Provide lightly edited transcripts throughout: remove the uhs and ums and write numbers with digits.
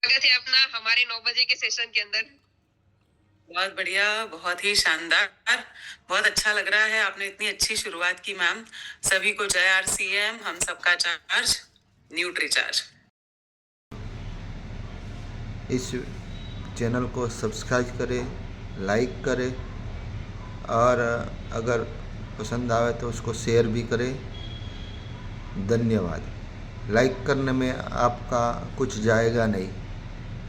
स्वागत है अपना हमारे 9 बजे के सेशन के अंदर। बहुत बढ़िया, बहुत ही शानदार, बहुत अच्छा लग रहा है। आपने इतनी अच्छी शुरुआत की मैम। सभी को जय आरसीएम, हम सबका चार्ज, न्यूट्री चार्ज। इस चैनल को सब्सक्राइब करें, लाइक करें और अगर पसंद आवे तो उसको शेयर भी करें। धन्यवाद। लाइक करने में आपका कुछ जाएगा नहीं,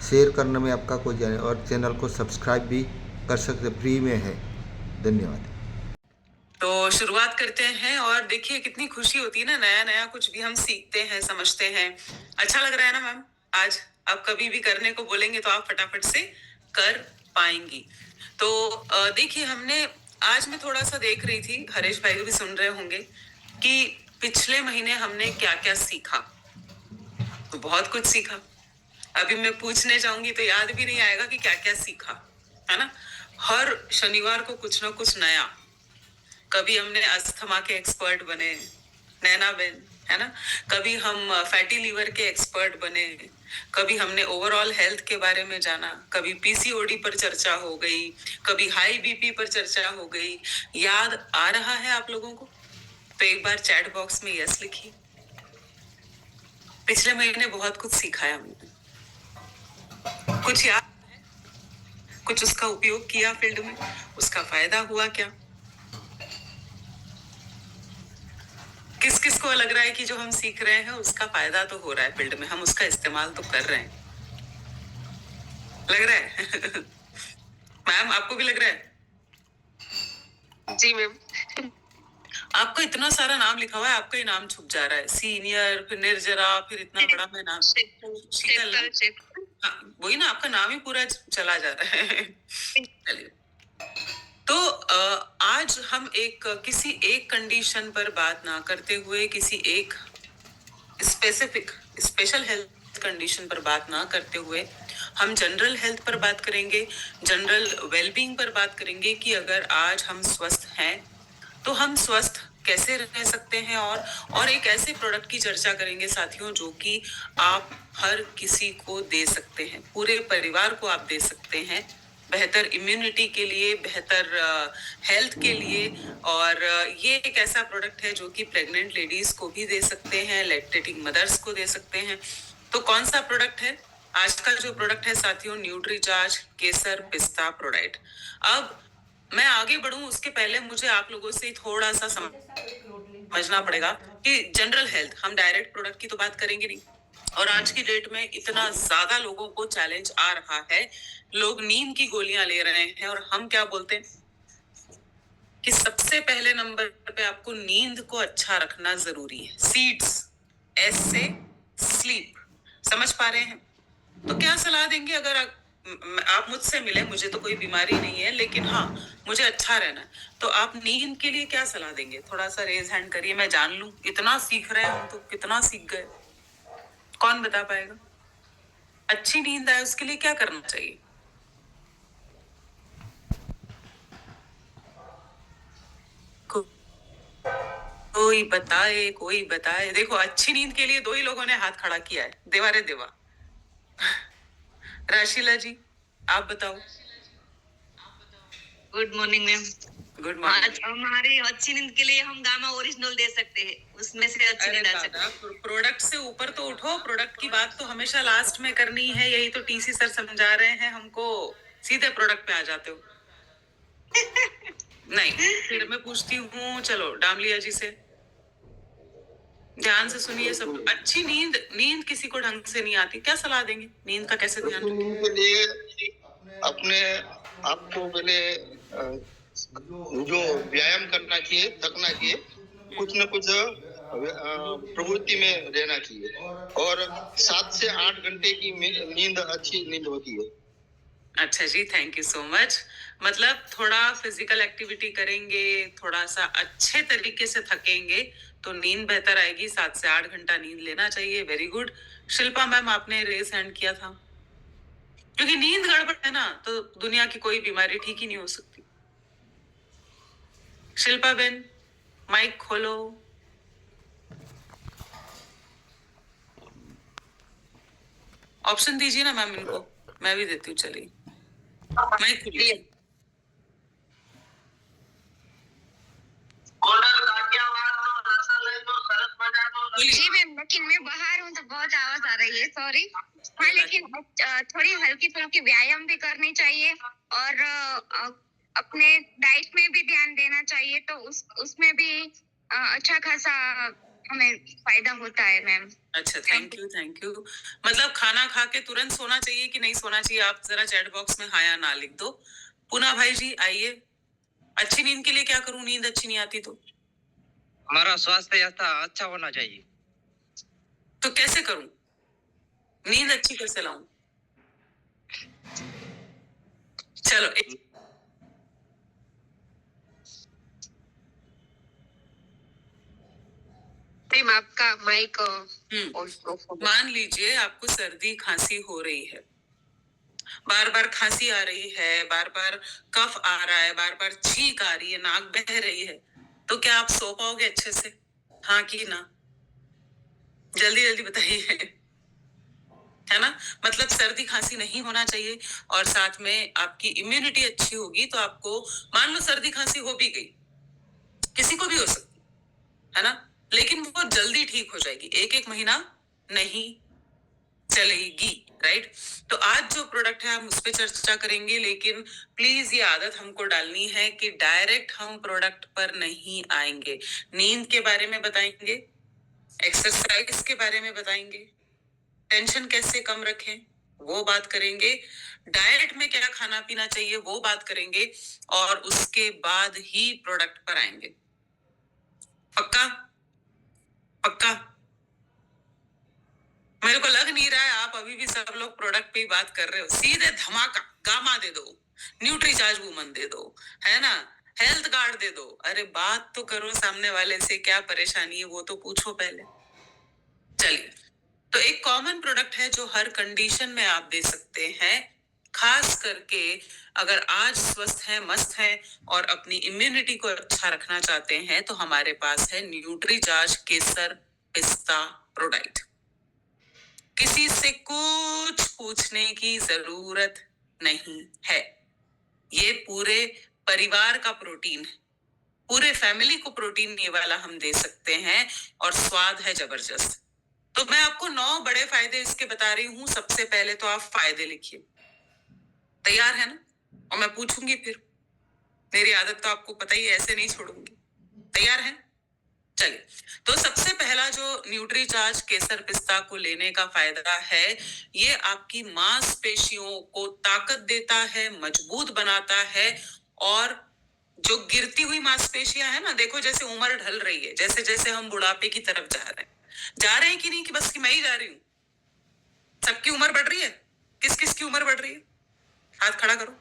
शेयर करने में आपका कुछ जाएगा, और चैनल को सब्सक्राइब भी कर सकते, फ्री में है। धन्यवाद। तो शुरुआत करते हैं और देखिए कितनी खुशी होती है ना, नया नया कुछ भी हम सीखते हैं, समझते हैं। अच्छा लग रहा है ना मैम? आज आप कभी भी करने को बोलेंगे तो आप फटाफट से कर पाएंगी। तो देखिए हमने आज मैं थोड़ा सा देख रही थी, हरीश भाई भी सुन रहे होंगे कि पिछले महीने हमने क्या क्या सीखा। तो बहुत कुछ सीखा। अभी मैं पूछने जाऊंगी तो याद भी नहीं आएगा कि क्या क्या सीखा, है ना। हर शनिवार को कुछ ना कुछ नया। कभी हमने अस्थमा के एक्सपर्ट बने, नैना बेन, है ना। कभी हम फैटी लीवर के एक्सपर्ट बने। कभी हमने ओवरऑल हेल्थ के बारे में जाना। कभी पीसीओडी पर चर्चा हो गई, कभी हाई बीपी पर चर्चा हो गई। याद आ रहा है आप लोगों को? तो एक बार चैट बॉक्स में यस लिखिए। पिछले महीने बहुत कुछ सीखा है हमने। कुछ याद, कुछ उसका उपयोग किया फील्ड में, उसका फायदा हुआ क्या? किस किस को लग रहा है कि जो हम सीख रहे हैं उसका फायदा तो हो रहा है फील्ड में, हम उसका इस्तेमाल तो कर रहे हैं? लग रहा है? मैम आपको भी लग रहा है? जी मैम। आपका इतना सारा नाम लिखा हुआ है, आपका ही नाम छुप जा रहा है। सीनियर, फिर निर्जरा, फिर इतना बड़ा मैं नाम, शीतल ना? हाँ, वही ना, आपका नाम ही पूरा चला जा रहा है। चलिए, तो आज हम किसी एक कंडीशन पर बात ना करते हुए, किसी एक स्पेसिफिक स्पेशल हेल्थ कंडीशन पर बात ना करते हुए, हम जनरल हेल्थ पर बात करेंगे, जनरल वेलबींग पर बात करेंगे कि अगर आज हम स्वस्थ हैं तो हम स्वस्थ कैसे रह सकते हैं। और एक ऐसे प्रोडक्ट की चर्चा करेंगे साथियों, जो कि आप हर किसी को दे सकते हैं, पूरे परिवार को आप दे सकते हैं, बेहतर इम्यूनिटी के लिए, बेहतर हेल्थ के लिए। और ये एक ऐसा प्रोडक्ट है जो कि प्रेग्नेंट लेडीज को भी दे सकते हैं, लैक्टेटिंग मदर्स को दे सकते हैं। तो कौन सा प्रोडक्ट है आज का? जो प्रोडक्ट है साथियों, न्यूट्रीचार्ज केसर पिस्ता प्रोडक्ट। अब मैं आगे बढ़ूं उसके पहले मुझे आप लोगों से थोड़ा सा समझना पड़ेगा कि जनरल हेल्थ, हम डायरेक्ट प्रोडक्ट की तो बात करेंगे नहीं। और आज की डेट में इतना ज्यादा लोगों को चैलेंज आ रहा है, लोग नींद की गोलियां ले रहे हैं, और हम क्या बोलते हैं कि सबसे पहले नंबर पे आपको नींद को अच्छा रखना जरूरी है। सीड्स, एस से स्लीप, समझ पा रहे हैं? तो क्या सलाह देंगे? अगर आप मुझसे मिले, मुझे तो कोई बीमारी नहीं है, लेकिन हाँ मुझे अच्छा रहना है, तो आप नींद के लिए क्या सलाह देंगे? थोड़ा सा रेज हैंड करिए, मैं जान लूं। इतना सीख रहे हैं हम तो, कितना सीख गए, कौन बता पाएगा? अच्छी नींद आए उसके लिए क्या करना चाहिए? को- कोई बताए, कोई बताए। देखो, अच्छी नींद के लिए दो ही लोगों ने हाथ खड़ा किया है, देवा रे देवा। राशीला जी, आप बताओ। Good morning ma'am. Good morning. आज हमारी अच्छी नींद के लिए हम गामा ओरिजिनल दे सकते हैं, उसमें से अच्छी नींद आ सकती है। प्रोडक्ट से ऊपर तो उठो, प्रोडक्ट की बात तो हमेशा लास्ट में करनी है, यही तो टीसी सर समझा रहे हैं हमको। सीधे प्रोडक्ट पे आ जाते हो। नहीं, फिर मैं पूछती हूँ, चलो डामलिया जी से ध्यान से सुनिए सब। अच्छी नींद, नींद किसी को ढंग से नहीं आती, क्या सलाह देंगे? नींद का कैसे ध्यान रखें? नींद के लिए अपने आपको पहले जो व्यायाम करना चाहिए, थकना चाहिए, कुछ न कुछ प्रवृत्ति में रहना चाहिए, और 7 से 8 घंटे की नींद अच्छी नींद होती है। अच्छा जी, थैंक यू सो मच। मतलब थोड़ा फिजिकल एक्टिविटी करेंगे, थोड़ा सा अच्छे तरीके से थकेंगे तो नींद बेहतर आएगी। 7 से 8 घंटा नींद लेना चाहिए। Very good. शिल्पा मैम, आपने रेस हैंड किया था, क्योंकि नींद गड़बड़ है ना तो दुनिया की कोई बीमारी ठीक ही नहीं हो सकती। शिल्पा बेन, माइक खोलो। ऑप्शन दीजिए ना मैम इनको, मैं भी देती हूँ। चलिए मैं खुली जी मैम, लेकिन मैं बाहर हूँ तो बहुत आवाज आ रही है, सॉरी। हाँ, लेकिन थोड़ी हल्की फुल्की व्यायाम भी करनी चाहिए और अपने डाइट में भी ध्यान देना चाहिए, तो उसमें भी अच्छा खासा हमें फायदा होता है मैम। अच्छा, थैंक यू। मतलब खाना खा के तुरंत सोना चाहिए कि नहीं सोना चाहिए, आप जरा चैट बॉक्स में हाँ या ना लिख दो। पूना भाई जी आइए। अच्छी नींद के लिए क्या करूं, नींद अच्छी नहीं आती तो? हमारा स्वास्थ्य अच्छा होना चाहिए। तो कैसे करूं, नींद अच्छी कैसे लाऊं? चलो मैम, आपका माइक मान लीजिए आपको सर्दी खांसी हो रही है, बार बार खांसी आ रही है, बार बार कफ आ रहा है, बार बार छींक आ रही है, नाक बह रही है, तो क्या आप सो पाओगे अच्छे से? हाँ कि ना? जल्दी जल्दी बताइए, है ना? मतलब सर्दी खांसी नहीं होना चाहिए और साथ में आपकी इम्यूनिटी अच्छी होगी, तो आपको मान लो सर्दी खांसी हो भी गई, किसी को भी हो सकती है ना, लेकिन वो जल्दी ठीक हो जाएगी, एक एक महीना नहीं चलेगी, राइट? तो आज जो प्रोडक्ट है हम उस पर चर्चा करेंगे, लेकिन प्लीज ये आदत हमको डालनी है कि डायरेक्ट हम प्रोडक्ट पर नहीं आएंगे। नींद के बारे में बताएंगे, एक्सरसाइज के बारे में बताएंगे, टेंशन कैसे कम रखें वो बात करेंगे, डाइट में क्या खाना पीना चाहिए वो बात करेंगे, और उसके बाद ही प्रोडक्ट पर आएंगे। पक्का? पक्का? मेरे को लग नहीं रहा है आप अभी भी सब लोग प्रोडक्ट पे ही बात कर रहे हो। सीधे धमाका गामा दे दो, न्यूट्रीचार्ज वुमन दे दो, है ना, हेल्थ कार्ड दे दो। अरे बात तो करो सामने वाले से, क्या परेशानी है वो तो पूछो पहले। चलिए, तो एक कॉमन प्रोडक्ट है जो हर कंडीशन में आप दे सकते हैं, खास करके अगर आज स्वस्थ हैं, मस्त हैं और अपनी इम्यूनिटी को अच्छा रखना चाहते हैं, तो हमारे पास है न्यूट्रीचार्ज केसर पिस्ता प्रोडाक्ट। किसी से कुछ पूछने की जरूरत नहीं है, ये पूरे परिवार का प्रोटीन है, पूरे फैमिली को प्रोटीन ये वाला हम दे सकते हैं और स्वाद है जबरदस्त। तो मैं आपको 9 बड़े फायदे इसके बता रही हूं। सबसे पहले तो आप फायदे लिखिए, तैयार है ना? और मैं पूछूंगी फिर, मेरी आदत तो आपको पता ही है, ऐसे नहीं छोड़ूंगी। तैयार है? चलिए, तो सबसे पहला जो न्यूट्रीचार्ज केसर पिस्ता को लेने का फायदा है, ये आपकी मांसपेशियों को ताकत देता है, मजबूत बनाता है, और जो गिरती हुई मांसपेशियां है ना, देखो जैसे उम्र ढल रही है, जैसे जैसे हम बुढ़ापे की तरफ जा रहे हैं कि नहीं, कि बस कि मैं ही जा रही हूँ? सबकी उम्र बढ़ रही है। किस किस की उम्र बढ़ रही है? हाथ खड़ा करो।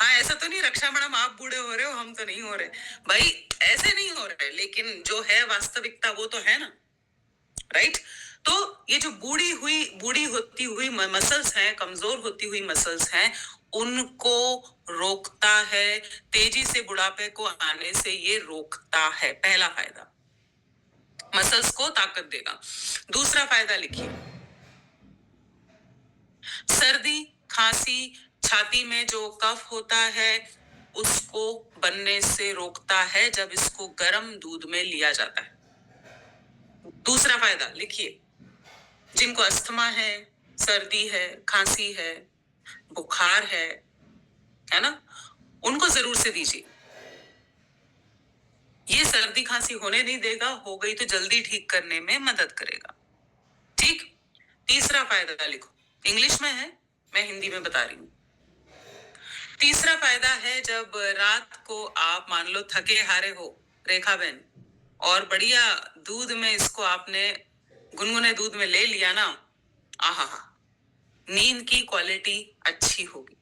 हाँ, ऐसा तो नहीं रक्षा मैडम आप बूढ़े हो रहे हो, हम तो नहीं हो रहे भाई, ऐसे नहीं हो रहे, लेकिन जो है वास्तविकता वो तो है ना, राइट? तो ये जो बूढ़ी होती हुई मसल्स हैं, कमजोर होती हुई मसल्स हैं, उनको रोकता है, तेजी से बुढ़ापे को आने से ये रोकता है। पहला फायदा, मसल्स को ताकत देगा। दूसरा फायदा लिखिए, सर्दी खांसी छाती में जो कफ होता है उसको बनने से रोकता है जब इसको गर्म दूध में लिया जाता है। दूसरा फायदा लिखिए, जिनको अस्थमा है, सर्दी है, खांसी है, बुखार है ना, उनको जरूर से दीजिए। ये सर्दी खांसी होने नहीं देगा, हो गई तो जल्दी ठीक करने में मदद करेगा। ठीक? तीसरा फायदा लिखो, इंग्लिश में है, मैं हिंदी में बता रही हूं। तीसरा फायदा है, जब रात को आप मान लो थके हारे हो रेखा बहन, और बढ़िया दूध में इसको आपने गुनगुने दूध में ले लिया ना, आहा, नींद की क्वालिटी अच्छी होगी।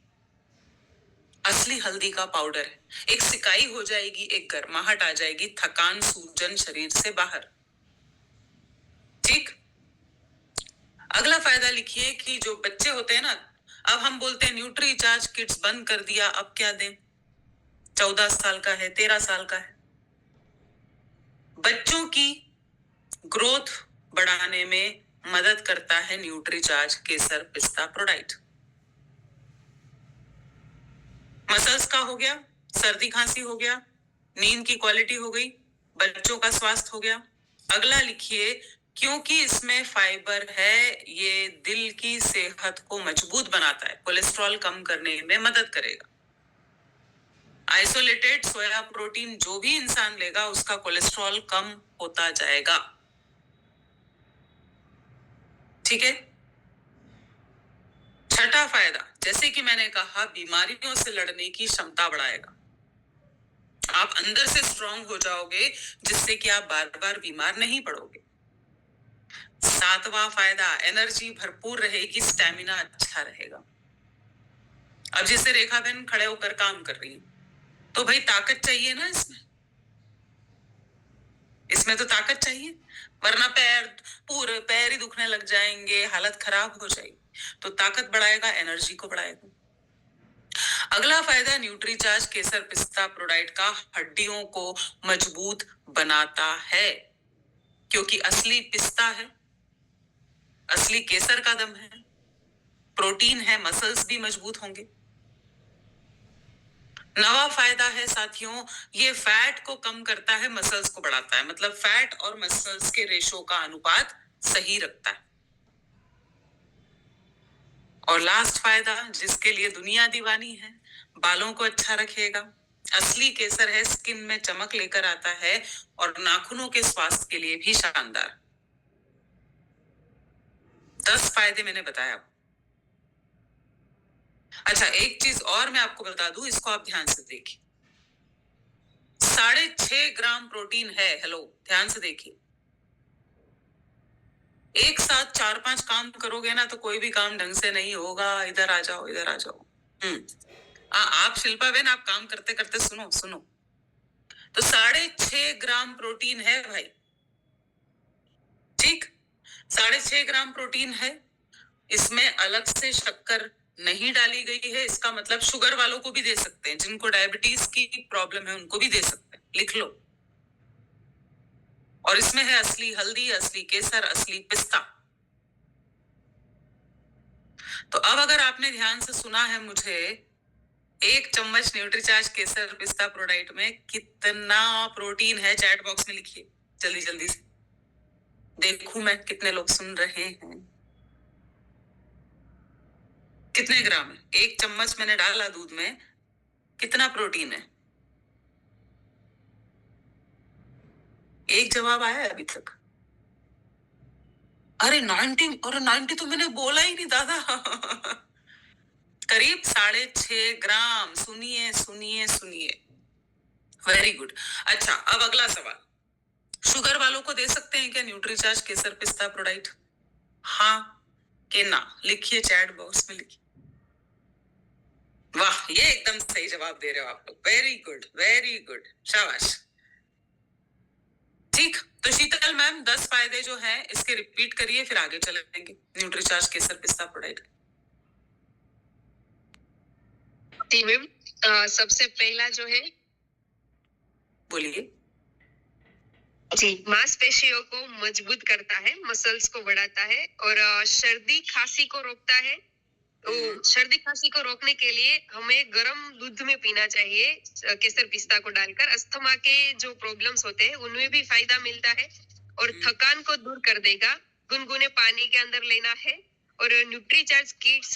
असली हल्दी का पाउडर है, एक सिकाई हो जाएगी, एक गर्माहट आ जाएगी, थकान सूजन शरीर से बाहर। ठीक? अगला फायदा लिखिए कि जो बच्चे होते हैं ना, अब हम बोलते हैं न्यूट्रीचार्ज किड्स बंद कर दिया, अब क्या दें? 14 साल का है, 13 साल का है, बच्चों की ग्रोथ बढ़ाने में मदद करता है न्यूट्रीचार्ज केसर पिस्ता प्रोडाइट। मसल्स का हो गया, सर्दी खांसी हो गया, नींद की क्वालिटी हो गई, बच्चों का स्वास्थ्य हो गया। अगला लिखिए, क्योंकि इसमें फाइबर है, ये दिल की सेहत को मजबूत बनाता है, कोलेस्ट्रॉल कम करने में मदद करेगा। आइसोलेटेड सोया प्रोटीन जो भी इंसान लेगा उसका कोलेस्ट्रॉल कम होता जाएगा। ठीक है। छठा फायदा, जैसे कि मैंने कहा, बीमारियों से लड़ने की क्षमता बढ़ाएगा। आप अंदर से स्ट्रांग हो जाओगे, जिससे कि आप बार बार बीमार नहीं पड़ोगे। सातवां फायदा, एनर्जी भरपूर रहेगी, स्टैमिना अच्छा रहेगा। अब जैसे रेखा बहन खड़े होकर काम कर रही है, तो भाई ताकत चाहिए ना, इसमें तो ताकत चाहिए, वरना पूरे पैर ही दुखने लग जाएंगे, हालत खराब हो जाएगी। तो ताकत बढ़ाएगा, एनर्जी को बढ़ाएगा। अगला फायदा, न्यूट्रीचार्ज केसर पिस्ता प्रोडाइट का हड्डियों को मजबूत बनाता है, क्योंकि असली पिस्ता है, असली केसर का दम है, प्रोटीन है, मसल्स भी मजबूत होंगे। नवा फायदा है साथियों, ये फैट को कम करता है, मसल्स को बढ़ाता है, मतलब फैट और मसल्स के रेशो का अनुपात सही रखता है। और लास्ट फायदा, जिसके लिए दुनिया दीवानी है, बालों को अच्छा रखेगा, असली केसर है, स्किन में चमक लेकर आता है और नाखूनों के स्वास्थ्य के लिए भी शानदार। 10 फायदे मैंने बताया। अच्छा, एक चीज और मैं आपको बता दूं, इसको आप ध्यान से देखिए। 6.5 ग्राम प्रोटीन है। हेलो, ध्यान से देखिए। एक साथ 4-5 काम करोगे ना तो कोई भी काम ढंग से नहीं होगा। इधर आ जाओ, इधर आ जाओ। आप शिल्पा बहन, आप काम करते करते सुनो। तो 6.5 ग्राम प्रोटीन है भाई। ठीक, 6.5 ग्राम प्रोटीन है। इसमें अलग से शक्कर नहीं डाली गई है। इसका मतलब शुगर वालों को भी दे सकते हैं, जिनको डायबिटीज की प्रॉब्लम है उनको भी दे सकते हैं, लिख लो। और इसमें है असली हल्दी, असली केसर, असली पिस्ता। तो अब अगर आपने ध्यान से सुना है मुझे, 1 चम्मच न्यूट्रीचार्ज केसर पिस्ता प्रोडाइट में कितना प्रोटीन है, चैट बॉक्स में लिखिए जल्दी जल्दी से, देखूं मैं कितने लोग सुन रहे हैं। कितने ग्राम है? 1 चम्मच मैंने डाला दूध में, कितना प्रोटीन है? एक जवाब आया अभी तक। अरे 90 तो मैंने बोला ही नहीं दादा। करीब 6.5 ग्राम। सुनिए। Very good. अच्छा, अब अगला सवाल, शुगर वालों को दे सकते हैं क्या न्यूट्रीचार्ज केसर पिस्ता प्रोडाइट? हाँ के ना, लिखिए चैट बॉक्स में लिखिए। वाह, ये एकदम सही जवाब दे रहे हो आप लोग। वेरी गुड, शाबाश। ठीक, तो शीतल मैम 10 फायदे जो हैं इसके रिपीट करिए, फिर आगे चलेंगे न्यूट्रीचार्ज केसर पिस्ता प्रोडाइट। जी मैम, सबसे पहला जो है, बोलिए। जी, मांसपेशियों को मजबूत करता है, मसल्स को बढ़ाता है और सर्दी खांसी को रोकता है। तो सर्दी खांसी को रोकने के लिए हमें गर्म दूध में पीना चाहिए केसर पिस्ता को डालकर। अस्थमा के जो प्रॉब्लम्स होते हैं उनमें भी फायदा मिलता है और थकान को दूर कर देगा। गुनगुने पानी के अंदर लेना है। और न्यूट्रीचार्ज किड्स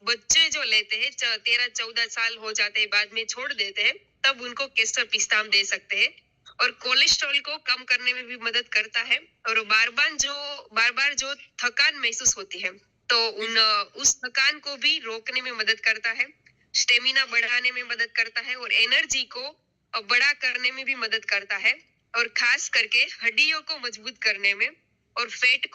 बच्चे जो लेते हैं 13-14 साल हो जाते हैं, बाद में छोड़ देते हैं, तब उनको केसर पिस्ता हम दे सकते हैं। और कोलेस्ट्रॉल को कम करने में भी मदद करता है। और बार बार जो थकान महसूस होती है तो उस थकान को भी रोकने में मदद करता है, स्टेमिना बढ़ाने में मदद करता है और एनर्जी को बड़ा करने में भी मदद करता है। और खास करके हड्डियों को मजबूत करने में और फेट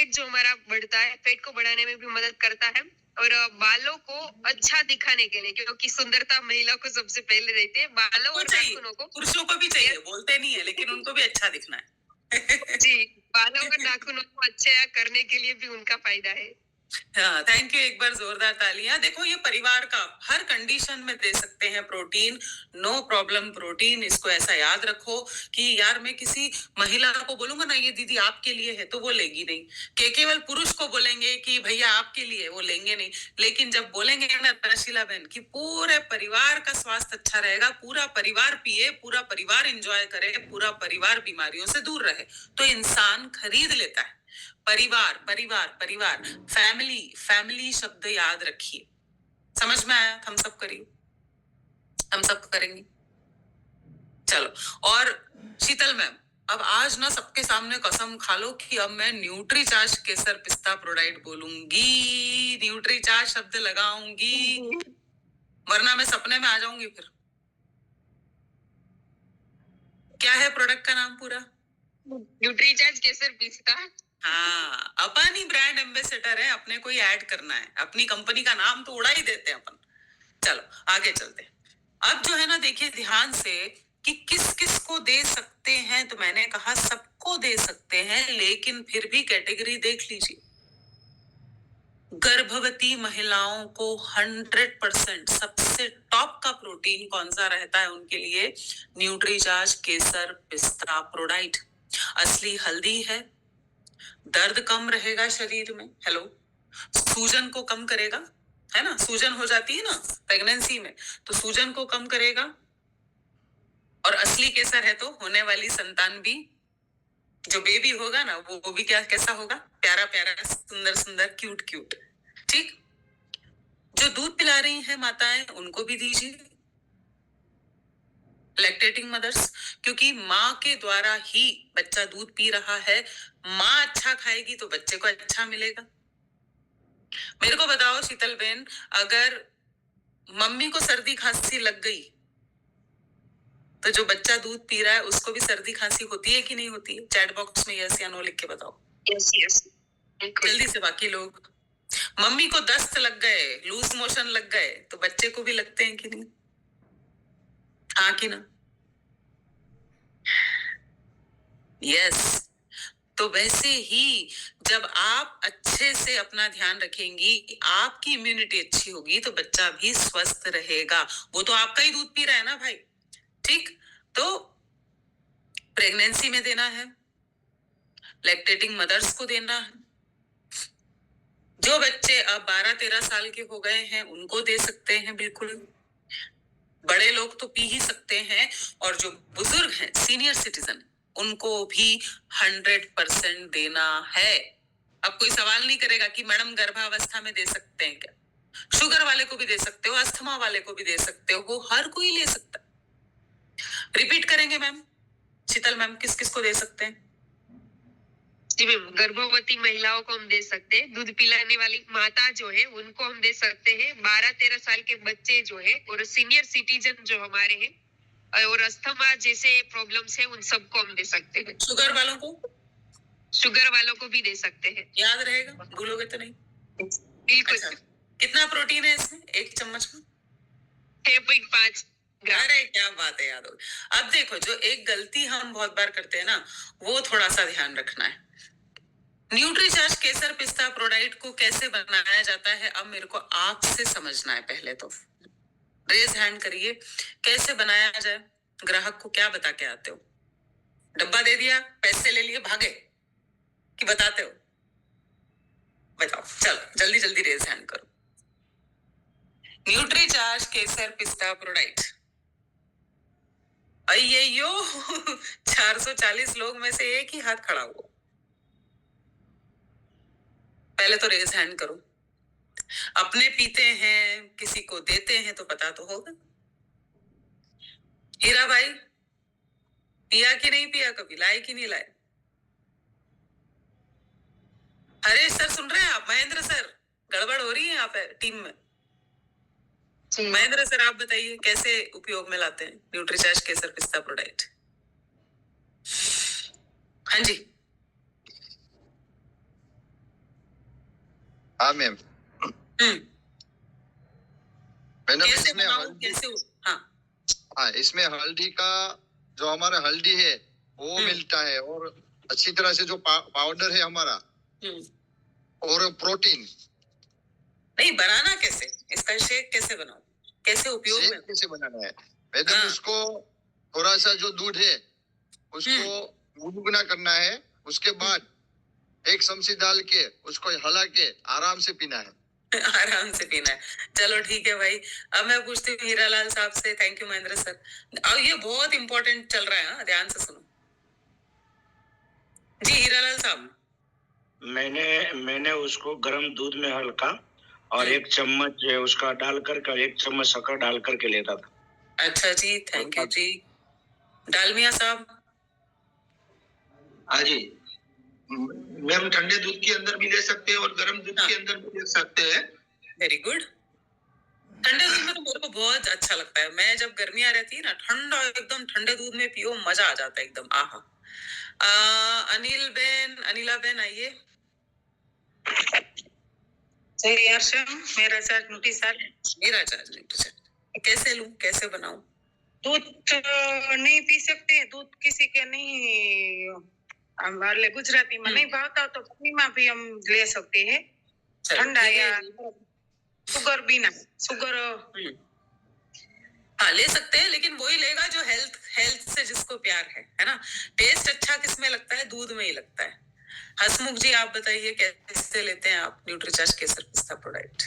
जो हमारा बढ़ता है, फेट को बढ़ाने में भी मदद करता है। और बालों को अच्छा दिखाने के लिए, क्योंकि सुंदरता महिला को सबसे पहले रहती है, बालों और नाखूनों को, पुरुषों को भी चाहिए, बोलते नहीं है लेकिन उनको भी अच्छा दिखना है। जी, बालों और नाखूनों को अच्छा करने के लिए भी उनका फायदा है। हाँ, थैंक यू, एक बार जोरदार तालियां। देखो, ये परिवार का हर कंडीशन में दे सकते हैं प्रोटीन, नो प्रॉब्लम प्रोटीन। इसको ऐसा याद रखो कि यार मैं किसी महिला को बोलूंगा ना ये दीदी आपके लिए है, तो वो लेगी नहीं। कि केवल पुरुष को बोलेंगे कि भैया आपके लिए, वो लेंगे नहीं। लेकिन जब बोलेंगे ना रशीला बहन कि पूरे परिवार का स्वास्थ्य अच्छा रहेगा, पूरा परिवार पिए, पूरा परिवार एंजॉय करे, पूरा परिवार बीमारियों से दूर रहे, तो इंसान खरीद लेता है। परिवार परिवार परिवार, फैमिली फैमिली शब्द याद रखिए। समझ में आया? हम सब करिए, हम सब करेंगे। चलो, और शीतल मैम, अब आज ना सबके सामने कसम खा लो कि अब मैं न्यूट्रीचार्ज केसर पिस्ता प्रोडाइट बोलूंगी, न्यूट्रीचार्ज शब्द लगाऊंगी, वरना मैं सपने में आ जाऊंगी फिर। क्या है प्रोडक्ट का नाम पूरा? न्यूट्रीचार्ज केसर पिस्ता। हाँ, अपन ही ब्रांड एम्बेसडर है, अपने को ही ऐड करना है, अपनी कंपनी का नाम तो उड़ा ही देते हैं अपन। चलो आगे चलते हैं। अब जो है ना, देखिए ध्यान से कि किस किस को दे सकते हैं, तो मैंने कहा सबको दे सकते हैं, लेकिन फिर भी कैटेगरी देख लीजिए। गर्भवती महिलाओं को 100% सबसे टॉप का प्रोटीन कौन सा रहता है उनके लिए? न्यूट्रीचार्ज केसर पिस्ता प्रोडाइट। असली हल्दी है, दर्द कम रहेगा शरीर में, हेलो, सूजन को कम करेगा, है ना, सूजन हो जाती है ना प्रेगनेंसी में, तो सूजन को कम करेगा। और असली केसर है तो होने वाली संतान भी, जो बेबी होगा ना, वो भी क्या कैसा होगा? प्यारा प्यारा, सुंदर सुंदर, क्यूट क्यूट। ठीक, जो दूध पिला रही हैं माताएं, उनको भी दीजिए, लैक्टेटिंग मदर्स, क्योंकि माँ के द्वारा ही बच्चा दूध पी रहा है। माँ अच्छा खाएगी तो बच्चे को अच्छा मिलेगा। मेरे को बताओ शीतल बेन, अगर मम्मी को सर्दी खांसी लग गई तो जो बच्चा दूध पी रहा है उसको भी सर्दी खांसी होती है कि नहीं होती है? चैट बॉक्स में यस या नो लिख के बताओ। यस यस, जल्दी से। बाकी लोग, मम्मी को दस्त लग गए, लूज मोशन लग गए, तो बच्चे को भी लगते हैं कि नहीं? हाँ कि ना? यस। तो वैसे ही जब आप अच्छे से अपना ध्यान रखेंगी, आपकी इम्यूनिटी अच्छी होगी, तो बच्चा भी स्वस्थ रहेगा। वो तो आपका ही दूध पी रहा है ना भाई। ठीक, तो प्रेगनेंसी में देना है, लैक्टेटिंग मदर्स को देना है, जो बच्चे अब 12-13 साल के हो गए हैं उनको दे सकते हैं, बिल्कुल। बड़े लोग तो पी ही सकते हैं, और जो बुजुर्ग हैं, सीनियर सिटीजन, उनको भी 100% देना है। अब कोई सवाल नहीं करेगा कि मैडम गर्भावस्था में दे सकते हैं क्या? शुगर वाले को भी दे सकते हो, अस्थमा वाले को भी दे सकते हो, वो हर कोई ले सकता है। रिपीट करेंगे मैम, शीतल मैम, किस किस को दे सकते हैं? जी मैम, गर्भवती महिलाओं को हम दे सकते हैं, दूध पिलाने वाली माता जो है उनको हम दे सकते हैं, 12-13 साल के बच्चे जो है, और सीनियर सिटीजन जो हमारे हैं, और अस्थमा जैसे प्रॉब्लम्स है, उन सबको हम दे सकते हैं। शुगर वालों को? शुगर वालों को भी दे सकते हैं। याद रहेगा, भूलोगे तो नहीं? बिल्कुल। अच्छा, कितना प्रोटीन है इसमें एक चम्मच में? 6.5 ग्राम। अरे क्या बात है, याद हो। अब देखो, जो एक गलती हम बहुत बार करते हैं ना, वो थोड़ा सा ध्यान रखना है। न्यूट्रीचार्ज केसर पिस्ता प्रोडाइट को कैसे बनाया जाता है, अब मेरे को आपसे समझना है। पहले तो रेज हैंड करिए, कैसे बनाया जाए? ग्राहक को क्या बता के आते हो? डब्बा दे दिया, पैसे ले लिए, भागे, कि बताते हो? बताओ, चलो जल्दी जल्दी रेज हैंड करो। न्यूट्रीचार्ज केसर पिस्ता प्रोडाइट। अय्यो 440 लोग में से एक ही हाथ खड़ा हुआ। पहले तो रेज हैंड करो। अपने पीते हैं, किसी को देते हैं, तो पता तो होगा। हीरा भाई, पिया कि नहीं पिया कभी? लाए कि नहीं लाए? हरेश सर सुन रहे हैं आप? महेंद्र सर, गड़बड़ हो रही है यहाँ पे टीम में। महेंद्र सर, आप बताइए कैसे उपयोग में लाते हैं न्यूट्रीचार्ज केसर पिस्ता प्रोडाइट? हाँ जी। हाँ मैम, मैडम कैसे इसमें बनाऊं, हल्दी, कैसे? हाँ, इसमें हल्दी का जो हमारा हल्दी है वो मिलता है, और अच्छी तरह से जो पाउडर है हमारा, और प्रोटीन नहीं, बनाना कैसे, इसका शेक कैसे बनाऊं, कैसे उपयोग शेक में? कैसे बनाना है मैडम? हाँ। उसको थोड़ा सा जो दूध है उसको गुनगुना करना है, उसके बाद एक चमची डाल के उसको हिला के आराम से पीना है। आराम से पीना है। चलो ठीक है भाई। अब मैं पूछती हूँ हीरालाल साहब से। Thank you Mahendra sir. अब ये बहुत इंपॉर्टेंट चल रहा है, ध्यान से सुनो जी हीरालाल साहब। मैंने उसको गर्म दूध में हल्का और 1 चम्मच उसका डालकर 1 चम्मच शक्कर डाल करके लेता था। अच्छा जी, थैंक यू जी। डालमिया साहब। हाँ जी मैम, ठंडे दूध के अंदर भी ले सकते हैं और गर्म दूध के अंदर भी ले सकते हैं। Very good. ठंडे दूध में तो मेरे को बहुत अच्छा लगता है। मैं जब गर्मियां रहती है ना, ठंडा एकदम ठंडे दूध में पियो, मजा आ जाता है एकदम। आहा। अनिला बेन आइए। मेरा चार्ज न्यूट्री चार्ज कैसे लूं, कैसे बनाऊं? दूध नहीं पी सकते, दूध किसी के नहीं वाले गुजराती में नहीं भावता तो पानी में भी हम ले सकते हैं, ठंडा या शुगर बिना शुगर। हाँ ले सकते हैं, लेकिन वही लेगा जो हेल्थ से जिसको प्यार है ना। टेस्ट अच्छा किस में लगता है? दूध में ही लगता है। हसमुख जी आप बताइए कैसे लेते हैं आप न्यूट्रीचार्ज केसर पिस्ता प्रोडक्ट?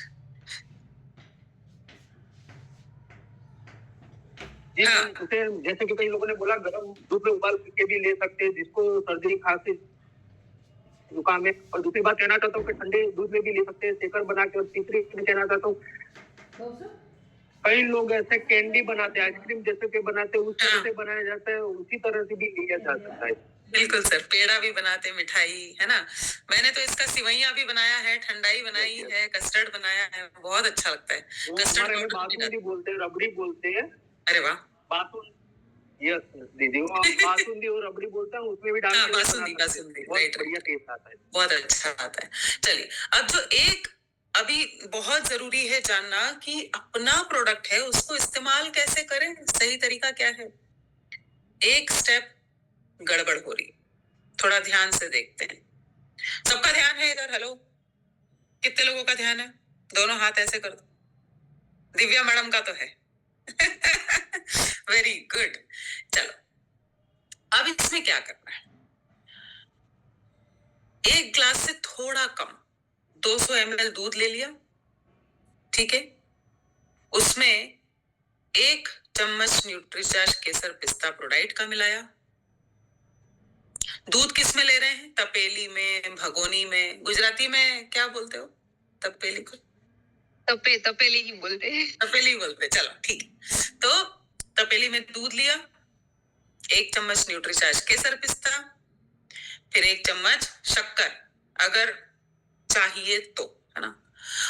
जी उसे जैसे कि कई लोगों ने बोला गरम दूध में उबाल के भी ले सकते हैं जिसको सर्दी खांसी जुकाम है। और दूसरी बात कहना चाहता हूँ कि ठंडे दूध में भी ले सकते हैं शेकर बना के। और तीसरी कहना चाहता हूँ कई लोग ऐसे कैंडी बनाते हैं, आइसक्रीम जैसे कि बनाते हैं, उस तरह से बनाया जाता है, उसी तरह से भी लिया जा सकता है। बिल्कुल सर, पेड़ा भी बनाते, मिठाई है ना। मैंने तो इसका सिवैया भी बनाया है, ठंडाई बनाई है, कस्टर्ड बनाया है, बहुत अच्छा लगता है। कस्टर्ड बासुंदी बोलते हैं, रबड़ी बोलते हैं। अरे वाह, यस दीदी, वो बासुंदी और रबड़ी बोलते हैं, उसमें भी डाल के बासुंदी बहुत बढ़िया टेस्ट आता है, बहुत अच्छा आता है। चलिए, अब जो एक अभी बहुत जरूरी है जानना कि अपना प्रोडक्ट है उसको इस्तेमाल कैसे करें, सही तरीका क्या है। एक स्टेप गड़बड़ हो रही, थोड़ा ध्यान से देखते हैं। सबका ध्यान है इधर? हेलो, कितने लोगों का ध्यान है? दोनों हाथ ऐसे कर दो। दिव्या मैडम का तो है। Very good. चलो, अब इसमें क्या करना है? एक ग्लास से थोड़ा कम 200 ml दूध ले लिया, ठीक है। उसमें 1 चम्मच न्यूट्रीचार्ज केसर पिस्ता प्रोडाइट का मिलाया। दूध किस में ले रहे हैं? तपेली में, भगोनी में। गुजराती में क्या बोलते हो तपेली को? तपेली ही बोलते हैं। तपेली बोलते, चलो ठीक है। तो तपेली में दूध लिया, 1 चम्मच न्यूट्रीचार्ज केसर पिस्ता, फिर 1 चम्मच शक्कर अगर चाहिए तो, है ना।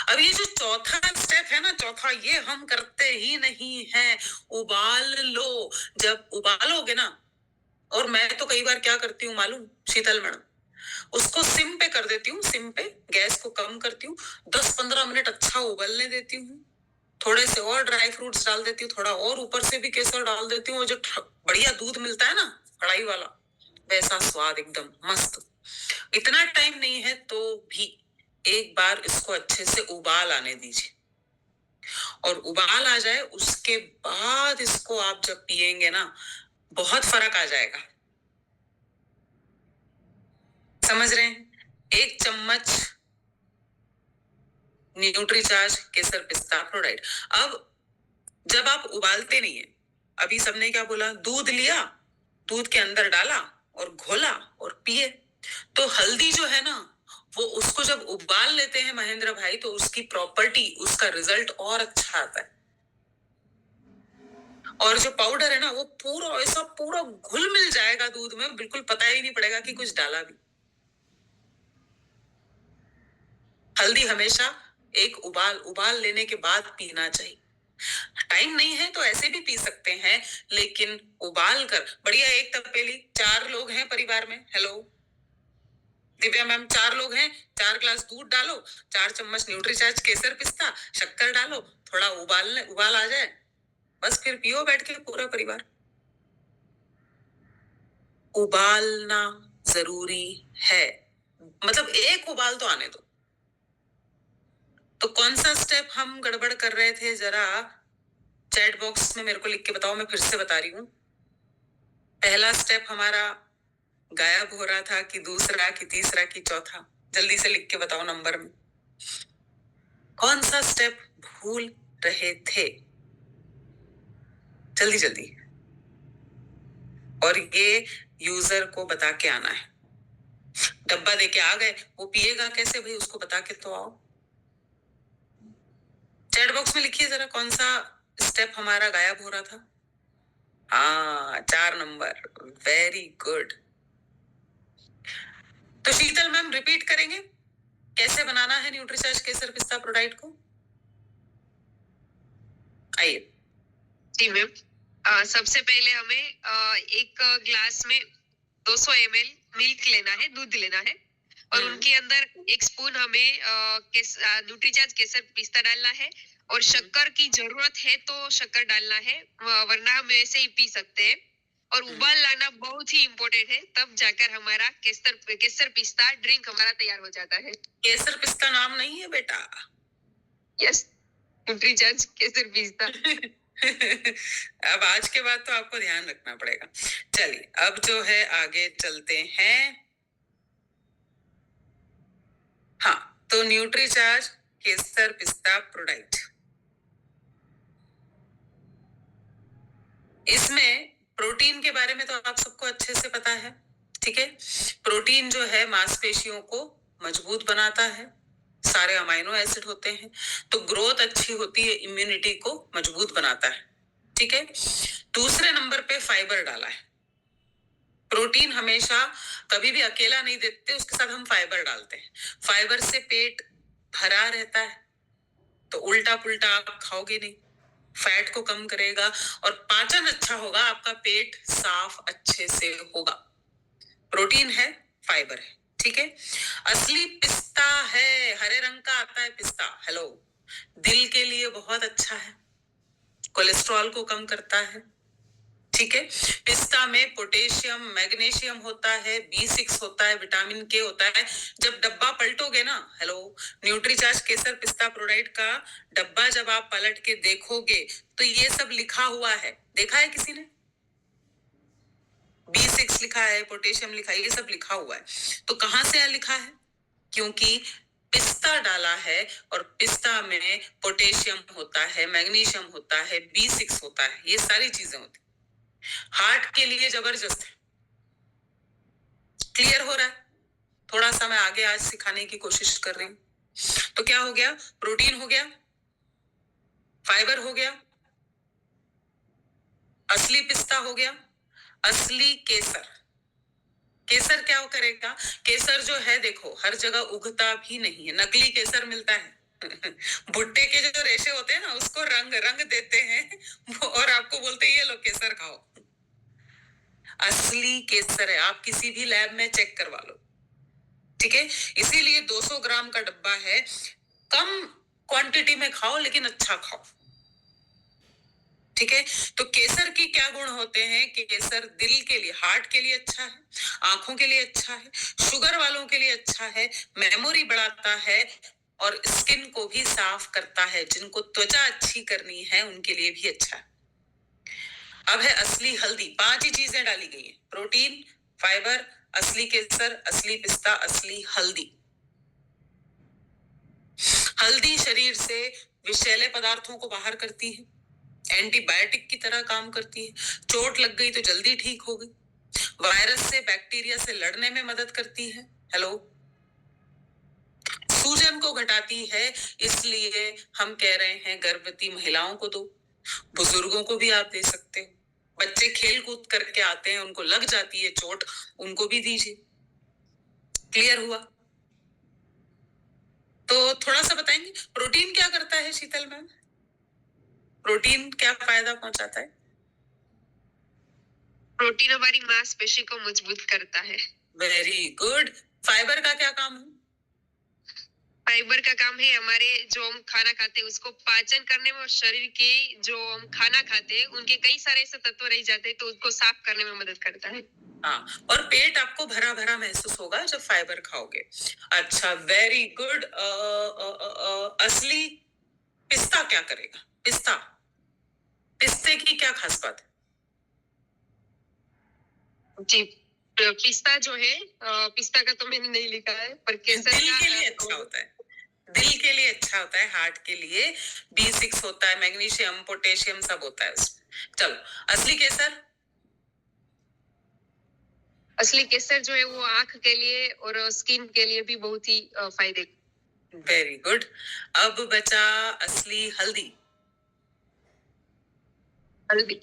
अब ये जो चौथा स्टेप है ना, चौथा, ये हम करते ही नहीं है। उबाल लो। जब उबालोगे ना, और मैं तो कई बार क्या करती हूँ मालूम शीतल मैडम, उसको सिम पे कर देती हूँ, सिम पे गैस को कम करती हूँ, 10-15 मिनट अच्छा उबलने देती हूँ, थोड़े से और ड्राई फ्रूट्स डाल देती हूँ, थोड़ा और ऊपर से भी केसर डाल देती हूँ। जो बढ़िया दूध मिलता है ना कढ़ाई वाला, वैसा स्वाद एकदम मस्त। इतना टाइम नहीं है तो भी एक बार इसको अच्छे से उबाल आने दीजिए, और उबाल आ जाए उसके बाद इसको आप जब पिएंगे ना, बहुत फर्क आ जाएगा। समझ रहे हैं? 1 चम्मच न्यूट्रीचार्ज केसर पिस्ता प्रोडाइट। अब जब आप उबालते नहीं है, अभी सबने क्या बोला, दूध लिया, दूध के अंदर डाला और घोला और पिए। तो हल्दी जो है ना, वो उसको जब उबाल लेते हैं महेंद्र भाई, तो उसकी प्रॉपर्टी, उसका रिजल्ट और अच्छा आता है। और जो पाउडर है ना, वो पूरा ऐसा पूरा घुल मिल जाएगा दूध में, बिल्कुल पता ही नहीं पड़ेगा कि कुछ डाला भी। हल्दी हमेशा एक उबाल लेने के बाद पीना चाहिए। टाइम नहीं है तो ऐसे भी पी सकते हैं, लेकिन उबाल कर बढ़िया। 1 तपेली, 4 लोग हैं परिवार में। हेलो दिव्या मैम, 4 लोग हैं, 4 ग्लास दूध डालो, 4 चम्मच न्यूट्रीचार्ज केसर पिस्ता, शक्कर डालो, थोड़ा उबाल आ जाए, बस फिर पियो बैठ के पूरा परिवार। उबालना जरूरी है, मतलब 1 उबाल तो आने दो, तो कौन सा स्टेप हम गड़बड़ कर रहे थे, जरा चैट बॉक्स में मेरे को लिख के बताओ, मैं फिर से बता रही हूँ। पहला स्टेप हमारा गायब हो रहा था कि दूसरा कि तीसरा कि चौथा? जल्दी से लिख के बताओ नंबर में, कौन सा स्टेप भूल रहे थे? जल्दी जल्दी। और ये यूजर को बता के आना है। डब्बा देके आ गए, वो पिएगा कैसे भाई, उसको बता के तो आओ। चैट बॉक्स में लिखिए जरा कौन सा स्टेप हमारा गायब हो रहा था। हाँ, 4 नंबर, वेरी गुड। तो शीतल मैम रिपीट करेंगे कैसे बनाना है न्यूट्रीचार्ज केसर पिस्ता प्रोडाइट को? आइए। जी मैम, सबसे पहले हमें एक ग्लास में 200 ml मिल्क लेना है, दूध लेना है, और उनके अंदर 1 स्पून हमें न्यूट्रीचार्ज केसर पिस्ता डालना है, और शक्कर की जरूरत है तो शक्कर डालना है, वरना हम ऐसे ही पी सकते हैं। और उबाल लाना बहुत ही इम्पोर्टेंट है, तब जाकर हमारा केसर पिस्ता ड्रिंक हमारा तैयार हो जाता है। केसर पिस्ता नाम नहीं है बेटा। यस, न्यूट्रीचार्ज केसर पिस्ता। अब आज के बाद तो आपको ध्यान रखना पड़ेगा। चलिए अब जो है आगे चलते हैं। हाँ, तो न्यूट्रीचार्ज केसर पिस्ता प्रोडाइट, इसमें प्रोटीन के बारे में तो आप सबको अच्छे से पता है, ठीक है। प्रोटीन जो है मांसपेशियों को मजबूत बनाता है, सारे अमाइनो एसिड होते हैं, तो ग्रोथ अच्छी होती है, इम्यूनिटी को मजबूत बनाता है, ठीक है। दूसरे नंबर पे फाइबर डाला है। प्रोटीन हमेशा कभी भी अकेला नहीं देते, उसके साथ हम फाइबर डालते हैं। फाइबर से पेट भरा रहता है, तो उल्टा पुल्टा आप खाओगे नहीं, फैट को कम करेगा और पाचन अच्छा होगा, आपका पेट साफ अच्छे से होगा। प्रोटीन है, फाइबर है, ठीक है। असली पिस्ता है, हरे रंग का आता है पिस्ता, हेलो, दिल के लिए बहुत अच्छा है, कोलेस्ट्रॉल को कम करता है, ठीक है। पिस्ता में पोटेशियम, मैग्नीशियम होता है, B6 होता है, विटामिन के होता है। जब डब्बा पलटोगे ना, हेलो, न्यूट्रीचार्ज केसर पिस्ता प्रोडाइट का डब्बा जब आप पलट के देखोगे तो ये सब लिखा हुआ है, देखा है किसी ने? B6 लिखा है, पोटेशियम लिखा है, ये सब लिखा हुआ है। तो कहां से लिखा है? क्योंकि पिस्ता डाला है, और पिस्ता में पोटेशियम होता है, मैग्नीशियम होता है, B6 होता है, ये सारी चीजें होती है। हार्ट के लिए जबरदस्त है। क्लियर हो रहा है? थोड़ा सा मैं आगे आज सिखाने की कोशिश कर रही हूं। तो क्या हो गया? प्रोटीन हो गया, फाइबर हो गया, असली पिस्ता हो गया, असली केसर। केसर क्या करेगा? केसर जो है देखो हर जगह उगता भी नहीं है, नकली केसर मिलता है। भुट्टे के जो रेशे होते हैं ना, उसको रंग देते हैं और आपको बोलते हैं ये लो केसर खाओ। असली केसर है, आप किसी भी लैब में चेक करवा लो, ठीक है। इसीलिए 200 ग्राम का डब्बा है, कम क्वांटिटी में खाओ लेकिन अच्छा खाओ, ठीक है। तो केसर की क्या गुण होते हैं कि केसर दिल के लिए, हार्ट के लिए अच्छा है, आंखों के लिए अच्छा है, शुगर वालों के लिए अच्छा है, मेमोरी बढ़ाता है और स्किन को भी साफ करता है। जिनको त्वचा अच्छी करनी है उनके लिए भी अच्छा है। अब है असली हल्दी, 5 ही चीजें डाली गई है, प्रोटीन, फाइबर, असली केसर, असली पिस्ता, असली हल्दी। हल्दी शरीर से विषैले पदार्थों को बाहर करती है, एंटीबायोटिक की तरह काम करती है, चोट लग गई तो जल्दी ठीक हो गई, वायरस से, बैक्टीरिया से लड़ने में मदद करती है, हेलो, सूजन को घटाती है। इसलिए हम कह रहे हैं गर्भवती महिलाओं को दो, बुजुर्गों को भी आप दे सकते हो, बच्चे खेल कूद करके आते हैं, उनको लग जाती है चोट, उनको भी दीजिए। क्लियर हुआ? तो थोड़ा सा बताएंगे प्रोटीन क्या करता है शीतल मैम? प्रोटीन क्या फायदा पहुंचाता है? प्रोटीन हमारी मांसपेशी को मजबूत करता है। Very good. फाइबर का क्या काम है? फाइबर का काम है हमारे जो हम खाना खाते हैं उसको पाचन करने में, और शरीर के जो हम खाना खाते हैं उनके कई सारे ऐसे तत्व रह जाते हैं तो उसको साफ करने में मदद करता है। हाँ, और पेट आपको भरा भरा महसूस होगा जब फाइबर खाओगे। अच्छा, वेरी गुड। असली पिस्ता क्या करेगा? पिस्ते की क्या खास बात है? जी, पिस्ता जो है, पिस्ता का तो मैंने नहीं लिखा है, पर केसर दिल का के लिए अच्छा होता है, दिल के लिए अच्छा होता है, हार्ट के लिए। B6 होता है, मैग्नीशियम, पोटेशियम सब होता है उसमें। चलो, असली केसर? असली केसर जो है वो आंख के लिए और स्किन के लिए भी बहुत ही फायदे। Very good. अब बचा असली हल्दी। हल्दी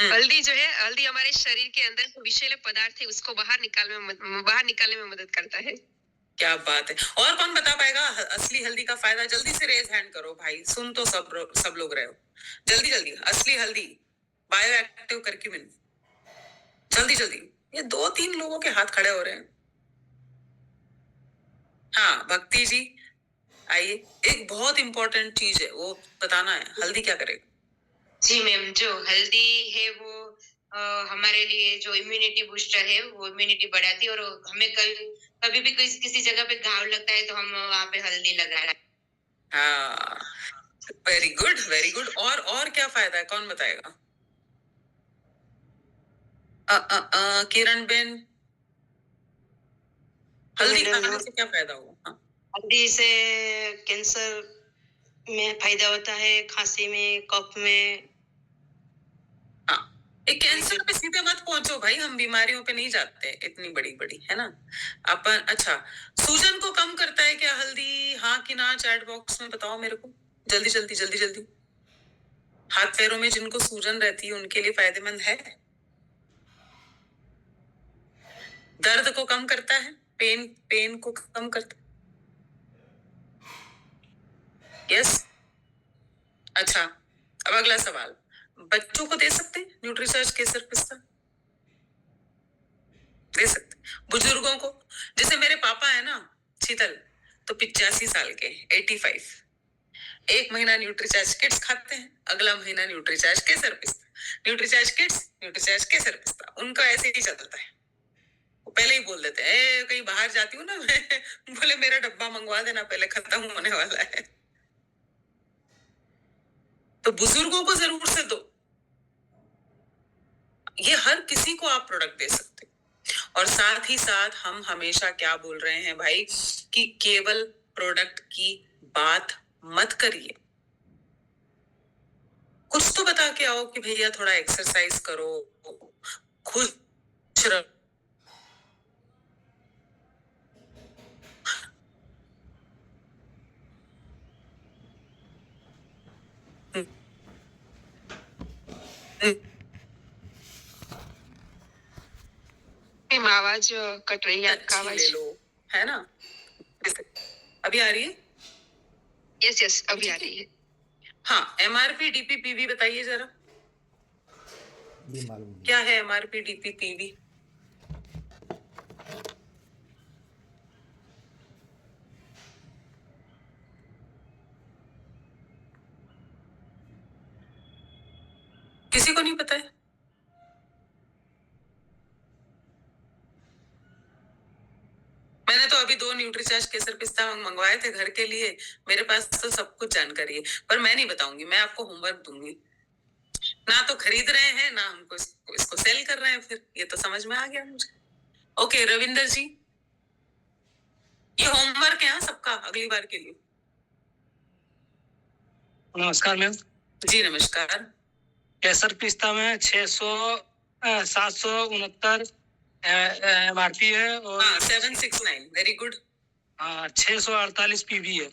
हल्दी जो है, हल्दी हमारे शरीर के अंदर जो विषैले पदार्थ है उसको बाहर निकालने में मदद करता है। क्या बात है। और कौन बता पाएगा असली हल्दी का फायदा? जल्दी से रेज हैंड करो भाई, सुन तो सब लोग रहे हो। जल्दी जल्दी, असली हल्दी, बायो एक्टिव करक्यूमिन, जल्दी जल्दी। ये 2-3 लोगों के हाथ खड़े हो रहे हैं। हाँ, भक्ति जी आइए। एक बहुत इंपॉर्टेंट चीज है, वो बताना है, हल्दी क्या करेगा? जी मैम, जो हल्दी है वो हमारे लिए जो इम्यूनिटी बूस्टर है, वो इम्यूनिटी बढ़ाती है, और हमें कभी भी किसी जगह पे घाव लगता है तो हम वहाँ पे हल्दी लगा रहे हैं। हाँ, वेरी गुड वेरी गुड। और क्या फायदा है, कौन बताएगा? किरण बेन, हल्दी खाने से क्या फायदा होगा? हाँ। हल्दी से कैंसर में फायदा होता है, खांसी में, कफ में। एक कैंसर पे सीधे मत पहुंचो भाई, हम बीमारियों पे नहीं जाते इतनी बड़ी बड़ी, है ना अपन। अच्छा, सूजन को कम करता है क्या हल्दी? हाँ कि ना, चैट बॉक्स में बताओ मेरे को, जल्दी जल्दी जल्दी जल्दी। हाथ पैरों में जिनको सूजन रहती है उनके लिए फायदेमंद है। दर्द को कम करता है, पेन को कम करता है। यस। अच्छा, अब अगला सवाल, बच्चों को दे सकते हैं न्यूट्रीचार्ज केसर पिस्ता? दे सकते। बुजुर्गों को, जैसे मेरे पापा है ना शीतल, तो 85 साल के, 85, एक महीना न्यूट्रीचार्ज किड्स खाते हैं, अगला महीना न्यूट्रीचार्ज केसर पिस्ता, न्यूट्रीचार्ज किड्स, न्यूट्रीचार्ज केसर पिस्ता, उनका ऐसे ही चलता है। वो पहले ही बोल देते हैं, कहीं बाहर जाती हूँ ना मैं, बोले मेरा डब्बा मंगवा देना, पहले खत्म होने वाला है। तो बुजुर्गों को जरूर से दो, ये हर किसी को आप प्रोडक्ट दे सकते। और साथ ही साथ हम हमेशा क्या बोल रहे हैं भाई, कि केवल प्रोडक्ट की बात मत करिए, कुछ तो बता के आओ कि भैया थोड़ा एक्सरसाइज करो, खुश रहो। आवाज कट रही है, आपका आवाज ले लो, है ना? अभी आ रही है? यस, अभी आ रही है। हाँ, MRP DP PV बताइए जरा, क्या है MRP DP PV? किसी को नहीं पता है? मैंने तो अभी 2 न्यूट्रीचार्ज केसर पिस्ता मंगवाए थे घर के लिए, मेरे पास तो सब कुछ जानकारी है, पर मैं नहीं बताऊंगी, मैं आपको होमवर्क दूंगी। ना तो खरीद रहे हैं, ना हमको इसको सेल कर रहे हैं, फिर ये तो समझ में आ गया मुझे। ओके रविंदर जी, ये होमवर्क है सबका अगली बार के लिए। नमस्कार मैम जी नमस्कार। केसर पिस्ता में 769 MRP है और 769, वेरी गुड। 648 PV है।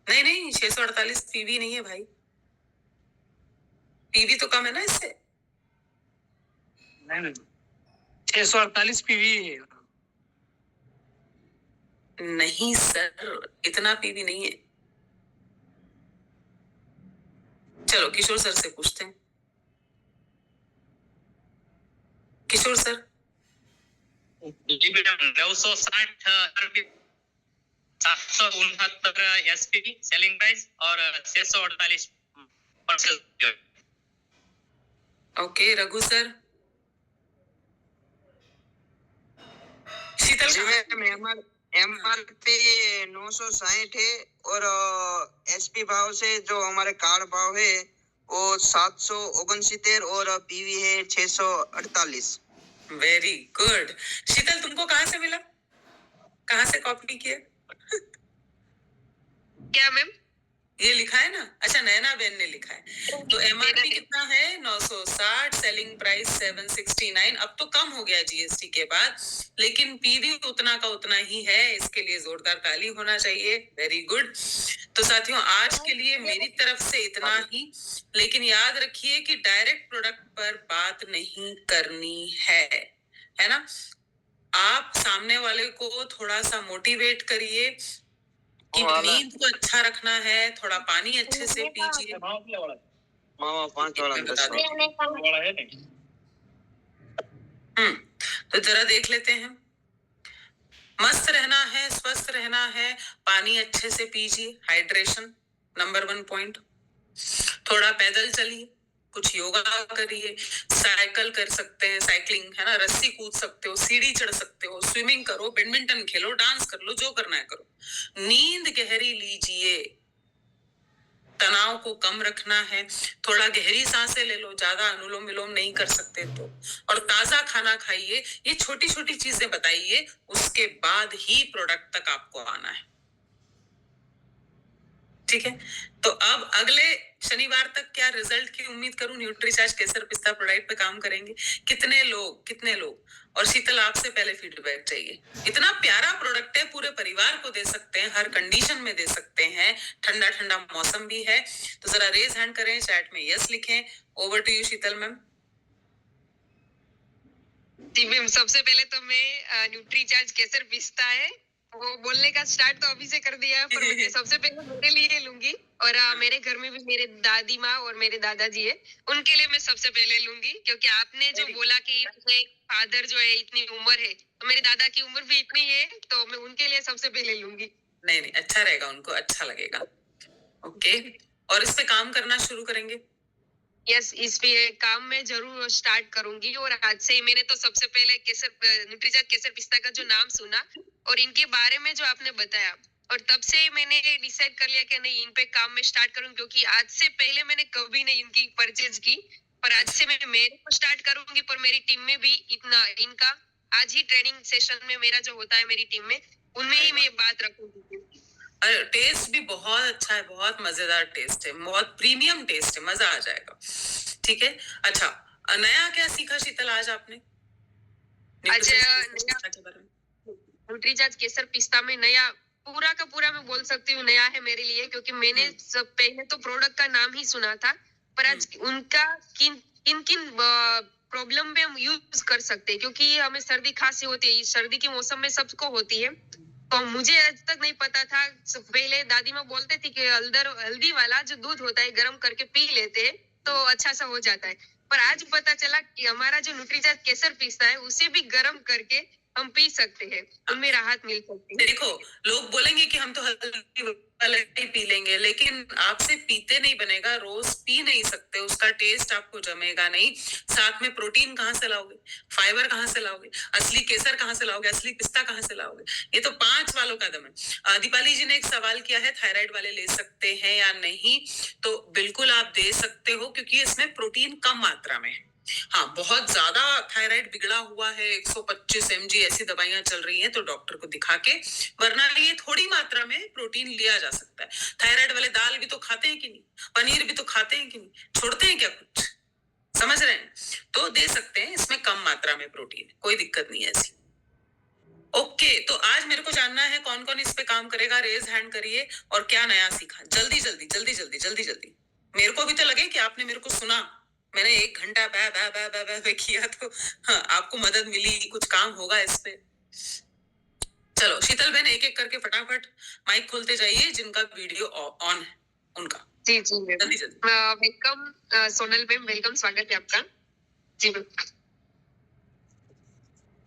नहीं 648 PV नहीं है भाई, PV तो कम है ना इससे। नहीं 648 PV है। नहीं सर, इतना PV नहीं है। चलो किशोर सर से पूछते हैं। किशोर सर। जी मैडम, 960 769 SPV सेलिंग प्राइस और 648 purchase. Okay Raghu sir. Sheetal ji कहाँ- मैम, MRP 960 है और SP भाव से जो हमारे कार्ड भाव है वो 769 और PV है 648। Very good. शीतल तुमको कहाँ से मिला, कहाँ से कॉपी किया? क्या मैम? ये लिखा है ना, अच्छा नैना बेन ने लिखा है। तो MRP कितना है 960, सेलिंग प्राइस 769। अब तो कम हो गया GST के बाद, लेकिन PV उतना का उतना ही है। इसके लिए जोरदार ताली होना चाहिए। Very good. तो साथियों आज के लिए मेरी तरफ से इतना ही, लेकिन याद रखिए कि डायरेक्ट प्रोडक्ट पर बात नहीं करनी है ना। आप सामने वाले को थोड़ा सा मोटिवेट करिए कि नींद को अच्छा रखना है, थोड़ा पानी अच्छे से पीजिए। मामा 5 वाला बता दें। तो जरा देख लेते हैं। मस्त रहना है, स्वस्थ रहना है, पानी अच्छे से पीजिए, हाइड्रेशन नंबर 1 पॉइंट। थोड़ा पैदल चलिए, कुछ योगा करिए, साइकिल कर सकते हैं, साइकिलिंग है ना, रस्सी कूद सकते हो, सीढ़ी चढ़ सकते हो, स्विमिंग करो, बैडमिंटन खेलो, डांस कर लो, जो करना है करो। नींद गहरी लीजिए, तनाव को कम रखना है, थोड़ा गहरी सांसें ले लो, ज्यादा अनुलोम विलोम नहीं कर सकते तो, और ताजा खाना खाइए। ये छोटी छोटी चीजें बताइए, उसके बाद ही प्रोडक्ट तक आपको आना है। ठीक है, तो अब अगले शनिवार तक क्या रिजल्ट की उम्मीद करूं? न्यूट्रीचार्ज केसर पिस्ता प्रोडक्ट पे काम करेंगे। कितने लोग? और शीतल आपसे पहले फीडबैक चाहिए। इतना प्यारा प्रोडक्ट है, पूरे परिवार को दे सकते हैं, हर कंडीशन में दे सकते हैं, ठंडा ठंडा मौसम भी है। तो जरा रेज हैंड करें, चैट में यस लिखें। Over to you Sheetal ma'am. जी मैम, सबसे पहले तो मैं न्यूट्रीचार्ज केसर पिस्ता है वो बोलने का स्टार्ट तो अभी से कर दिया है, पर मैं सबसे पहले मेरे लिए लूंगी और मेरे घर में भी मेरे दादी माँ और मेरे दादाजी है, उनके लिए मैं सबसे पहले लूंगी। क्योंकि आपने जो बोला कि अपने फादर जो है इतनी उम्र है, तो मेरे दादा की उम्र भी इतनी है, तो मैं उनके लिए सबसे पहले लूंगी। नहीं, अच्छा रहेगा, उनको अच्छा लगेगा। ओके, और इस पे काम करना शुरू करेंगे। यस, इस पे काम में जरूर स्टार्ट करूंगी। और आज से मैंने तो सबसे पहले केसर न्यूट्रीचार्ज केसर पिस्ता का जो नाम सुना और इनके बारे में जो आपने बताया, और तब से मैंने डिसाइड कर लिया कि नहीं, इन पे काम में स्टार्ट करूं। क्योंकि आज से पहले मैंने कभी नहीं इनकी परचेज की, पर आज से मैं मेरे को स्टार्ट करूंगी। पर मेरी टीम में भी इतना इनका आज ही ट्रेनिंग सेशन में मेरा जो होता है मेरी टीम में, उनमें ही मैं बात रखूंगी। टेस्ट भी बहुत अच्छा है, बहुत मजेदार टेस्ट है, बहुत प्रीमियम टेस्ट है, मजा आ जाएगा। ठीक है, अच्छा नया क्या सीखा शीतल आज आपने? आज न्यूट्रीचार्ज केसर पिस्ता में नया पूरा का पूरा मैं बोल सकती हूँ नया है मेरे लिए। क्योंकि मैंने सब पहले तो प्रोडक्ट का नाम ही सुना था, पर आज उनका किन किन प्रॉब्लम में हम यूज कर सकते हैं। क्योंकि हमें सर्दी खांसी होती है, सर्दी के मौसम में सबको होती है, तो मुझे आज तक नहीं पता था। पहले दादी माँ बोलते थी कि हल्दी वाला जो दूध होता है गर्म करके पी लेते हैं तो अच्छा सा हो जाता है, पर आज पता चला कि हमारा जो न्यूट्रीचार्ज केसर पिस्ता है उसे भी गर्म करके हम पी सकते हैं, उनमें राहत मिल सकती है। देखो, लोग बोलेंगे कि हम तो हल्दी वाला ही पी लेंगे, लेकिन आपसे पीते नहीं बनेगा, रोज पी नहीं सकते, उसका टेस्ट आपको जमेगा नहीं। साथ में प्रोटीन कहाँ से लाओगे, फाइबर कहाँ से लाओगे, असली केसर कहाँ से लाओगे, असली पिस्ता कहाँ से लाओगे? ये तो 5 वालों का दम है। दीपाली जी ने एक सवाल किया है, थायराइड वाले ले सकते हैं या नहीं? तो बिल्कुल आप दे सकते हो, क्योंकि इसमें प्रोटीन कम मात्रा में है। हाँ, बहुत ज्यादा थायराइड बिगड़ा हुआ है, 125 mg ऐसी दवाइयां चल रही हैं, तो डॉक्टर को दिखा के, वरना ये थोड़ी मात्रा में प्रोटीन लिया जा सकता है। थायराइड वाले दाल भी तो खाते हैं कि नहीं, पनीर भी तो खाते हैं कि नहीं, छोड़ते हैं क्या कुछ? समझ रहे हैं? तो दे सकते हैं, इसमें कम मात्रा में प्रोटीन है, कोई दिक्कत नहीं है ऐसी। ओके, तो आज मेरे को जानना है कौन कौन इस पे काम करेगा, रेज हैंड करिए। और क्या नया सीखा, जल्दी जल्दी जल्दी जल्दी जल्दी जल्दी। मेरे को भी तो लगे कि आपने मेरे को सुना, मैंने 1 घंटा बै किया, तो हाँ, आपको मदद मिली, कुछ काम होगा इस पे। चलो शीतल बहन, एक एक करके फटाफट माइक खोलते जाइए, जिनका वीडियो ऑन है उनका। जी जी जल्दी जल्दी। वेलकम सोनल मैम, वेलकम, स्वागत है आपका। जी मैम।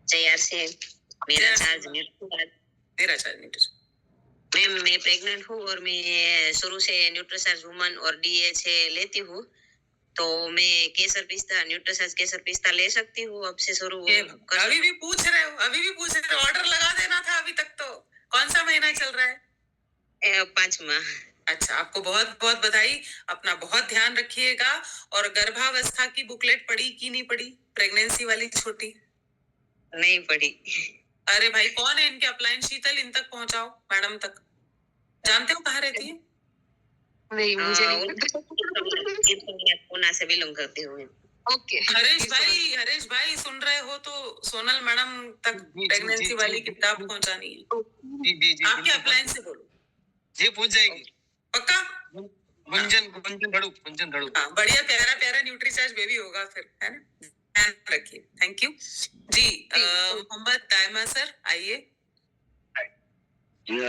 जय से मेरा चार्ज मैम, मैं प्रेग्नेंट हूँ और मैं शुरू से न्यूट्रीचार्ज वुमन और DHA लेती हूँ। तो मैं केसर पिस्ता, न्यूट्रीचार्ज केसर पिस्ता ले सकती हूँ अब से शुरू कर? अभी भी पूछ रहे हो? ऑर्डर लगा देना था अभी तक तो। कौन सा महीना चल रहा है? 5वां। अच्छा, आपको बहुत बहुत बधाई। अपना बहुत ध्यान रखिएगा। और गर्भावस्था की बुकलेट पढ़ी कि नहीं पढ़ी? प्रेगनेंसी वाली छोटी? नहीं पढ़ी। अरे भाई, कौन है इनके अपलाइन? शीतल, इन तक पहुंचाओ, मैडम तक। जानते हो कहाँ रहती है? नहीं, मुझे नहीं। पूना से बिलोंग करती हूँ। ओके। हरेश भाई सुन रहे हो तो सोनल मैडम तक प्रेगनेंसी वाली किताब पहुंचानी है। आपके अपलाइन से बोलो जी, पूछ जाएगी पक्का। गुंजन धड़ू। हाँ, बढ़िया प्यारा न्यूट्रीचार्ज बेबी होगा फिर, है ना? ध्यान रखिए। थैंक यू जी। मोहम्मद तायमा सर आइए। Jai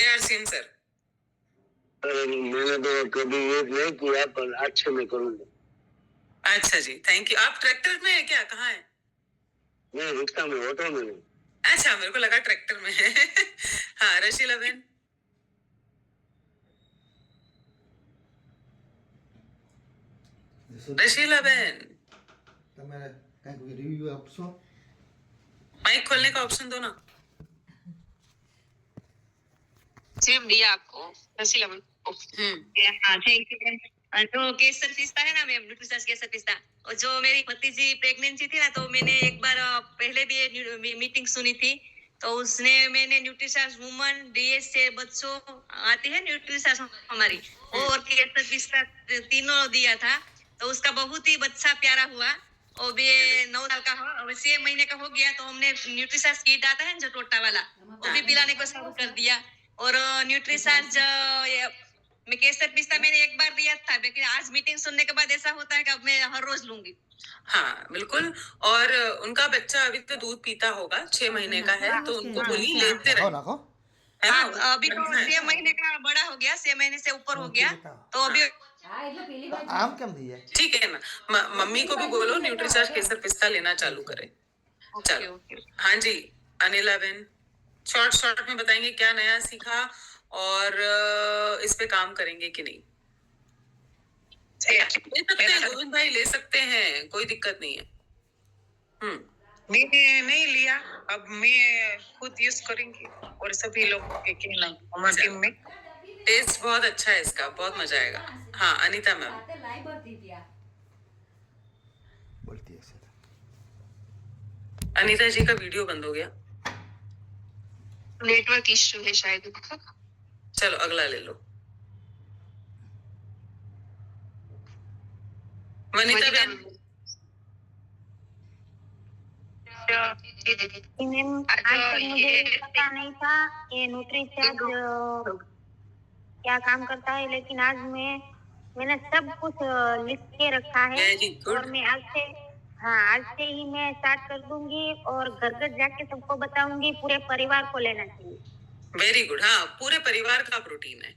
RCM sir. मैंने तो कभी ये नहीं किया, पर अच्छे में करूँगा। अच्छा जी, थैंक यू। आप ट्रैक्टर में है क्या? कहाँ है? मैं रिक्शा में, ऑटो में। अच्छा, मेरे को लगा ट्रैक्टर में है। हाँ, रशीला बहन। रशीला बहन, माइक खोलने का ऑप्शन दो ना। सिर्फ दिया आपको रसीला बहन। हाँ, थैंक यू। जो केसर पिस्ता है ना मैम, न्यूट्रीचार्ज केसर पिस्ता, और जो मेरी भतीजी प्रेगनेंसी थी ना, तो मैंने एक बार पहले भी मीटिंग सुनी थी, तो उसने मैंने न्यूट्रीचार्ज वुमन, डीएस से बच्चों आती है न्यूट्रीचार्ज हमारी, और केसर पिस्ता तीनों दिया था। तो उसका बहुत ही बच्चा प्यारा हुआ। और भी 9 साल का हो, और 6 महीने का हो गया, तो हमने न्यूट्रीचार्ज किट आता है जो टोटा वाला, वो भी पिलाने को शुरू कर दिया। और न्यूट्रीचार्ज मैं केसर पिस्ता मैंने एक बार दिया था, लेकिन आज मीटिंग सुनने के बाद ऐसा होता है कि अब मैं हर रोज लूंगी। हाँ बिल्कुल। और उनका बच्चा अभी तो दूध पीता होगा, 6 महीने का है, तो उनको बोली लेते रहो। अभी तो 6 महीने का बड़ा हो गया, 6 महीने से ऊपर हो गया, तो अभी ठीक है ना। मम्मी को भी बोलो न्यूट्रीचार्ज केसर पिस्ता लेना चालू करे। चलो। हाँ जी, अनिला बहन, शॉर्ट में बताएंगे क्या नया सीखा और इस पे काम करेंगे कि नहीं। ले सकते हैं गोविंद भाई, ले सकते हैं, कोई दिक्कत नहीं है। मैंने नहीं लिया, अब मैं खुद यूज करेंगी और सभी लोगों के कहना हमारी टीम में। टेस्ट बहुत अच्छा है इसका, बहुत मजा आएगा। हाँ, अनीता मैम बोलती है सर। अनीता जी का वीडियो बंद हो गया, नेटवर्क इश्यू है शायद। चलो अगला ले लो। वनिता बहन। मुझे पता नहीं था ये न्यूट्रीचार्ज क्या काम करता है, लेकिन आज मैंने सब कुछ लिख के रखा है, और मैं आज से ही मैं स्टार्ट कर दूंगी, और घर घर जाके सबको बताऊंगी, पूरे परिवार को लेना चाहिए। Very good. हाँ, पूरे परिवार का प्रोटीन है।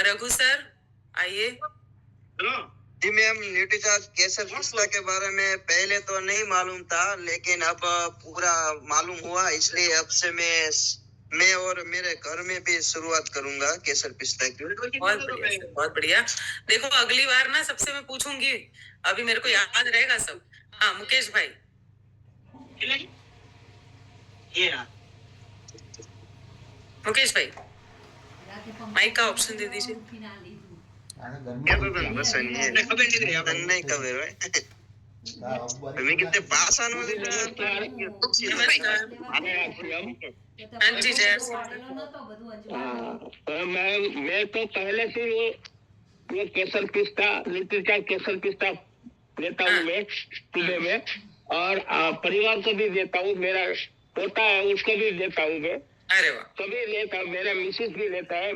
रघु सर आइए। जी मैम, न्यूट्रीचार्ज केसर पिस्ता के बारे में पहले तो नहीं मालूम था, लेकिन अब पूरा मालूम हुआ, इसलिए अब से मैं और मेरे घर में भी शुरुआत करूंगा केसर पिस्ता की। बहुत बढ़िया। देखो अगली बार ना सबसे मैं पूछूंगी, अभी मेरे को याद रहेगा सब। हाँ, मुकेश भाई। मुकेश भाई, माइक का ऑप्शन दे दीजिए। नहीं कभी मैं कितने पासान वाले। हाँ जी, जय। मैं तो पहले से ये केसर पिस्ता, न्यूट्रीचार्ज केसर पिस्ता लेता हूँ मैं सुबह में, और परिवार को भी देता हूँ, मेरा पोता है उसको भी देता हूँ मैं। अरे वाह। सभी लेता हूँ, मेरा मिसेस भी लेता है।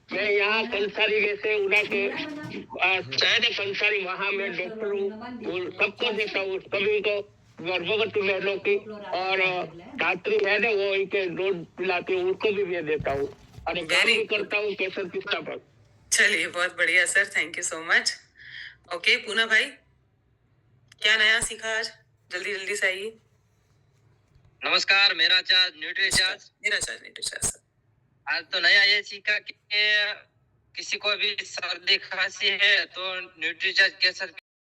मैं यहाँ कंसारी में से उड़ा के शहर कंसारी, वहाँ मैं डॉक्टर हूँ, सबको देता हूँ, सभी को, गर्भवती महिलाओं की, और धात्री है ना वो इनके दूध पिलाती हूँ, उसको भी मैं देता हूँ, और काम भी करता हूँ केसर पिस्ता पर। चलिए, बहुत बढ़िया sir, thank you so much. Okay, Poona भाई, क्या नया सीखा आज? जल्दी से आइए। नमस्कार, मेरा चार्ज न्यूट्रीचार्ज। मेरा चार्ज न्यूट्रीचार्ज। आज तो नया ये सीखा कि किसी को भी सर्दी खांसी है तो न्यूट्रीचार्ज केसर